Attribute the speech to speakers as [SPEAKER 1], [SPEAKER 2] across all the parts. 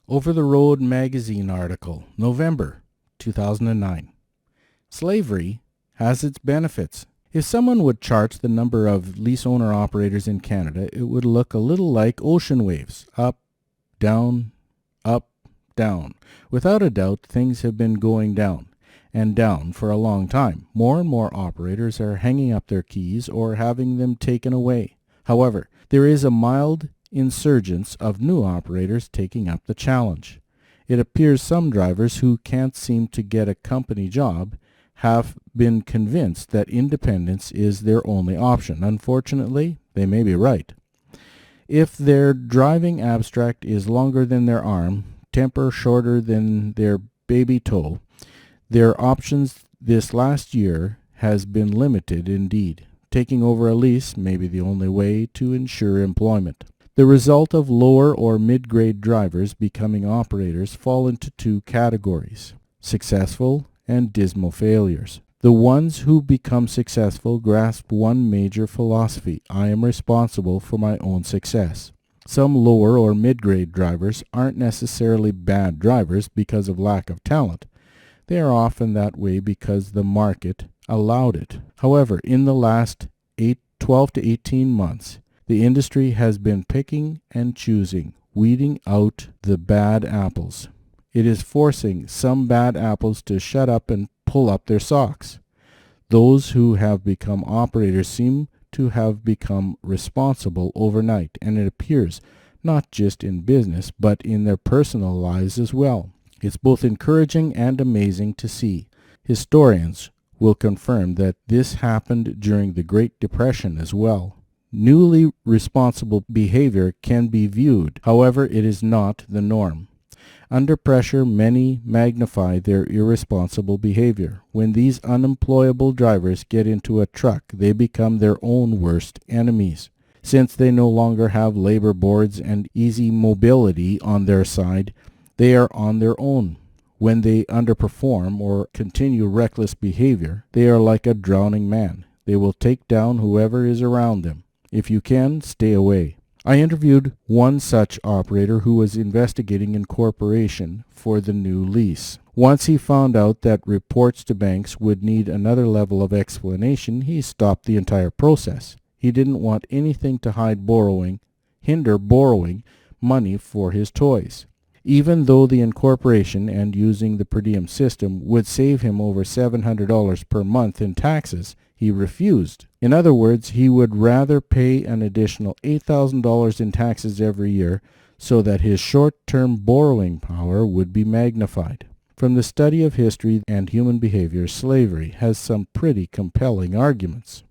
[SPEAKER 1] Over the Road magazine article, November 2009. Slavery has its benefits. If someone would chart the number of lease owner operators in Canada, it would look a little like ocean waves, up, down, up, down. Without a doubt, things have been going down and down for a long time. More and more operators are hanging up their keys or having them taken away. However, there is a mild insurgence of new operators taking up the challenge. It appears some drivers who can't seem to get a company job have been convinced that independence is their only option. Unfortunately, they may be right. If their driving abstract is longer than their arm, temper shorter than their baby toe, their options this last year has been limited indeed. Taking over a lease may be the only way to ensure employment. The result of lower or mid-grade drivers becoming operators fall into two categories: successful and dismal failures. The ones who become successful grasp one major philosophy: I am responsible for my own success. Some lower or mid-grade drivers aren't necessarily bad drivers because of lack of talent. They are often that way because the market allowed it. However, in the last 12 to 18 months, the industry has been picking and choosing, weeding out the bad apples. It is forcing some bad apples to shut up and pull up their socks. Those who have become operators seem to have become responsible overnight, and it appears not just in business but in their personal lives as well. It's both encouraging and amazing to see. Historians will confirm that this happened during the Great Depression as well. Newly responsible behavior can be viewed, however, it is not the norm. Under pressure, many magnify their irresponsible behavior. When these unemployable drivers get into a truck, they become their own worst enemies. Since they no longer have labor boards and easy mobility on their side, they are on their own. When they underperform or continue reckless behavior, they are like a drowning man. They will take down whoever is around them. If you can, stay away. I interviewed one such operator who was investigating incorporation for the new lease. Once he found out that reports to banks would need another level of explanation, he stopped the entire process. He didn't want anything to hinder borrowing money for his toys. Even though the incorporation and using the per diem system would save him over $700 per month in taxes, he refused. In other words, he would rather pay an additional $8,000 in taxes every year so that his short-term borrowing power would be magnified. From the study of history and human behavior, slavery has some pretty compelling arguments.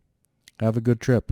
[SPEAKER 1] Have a good trip.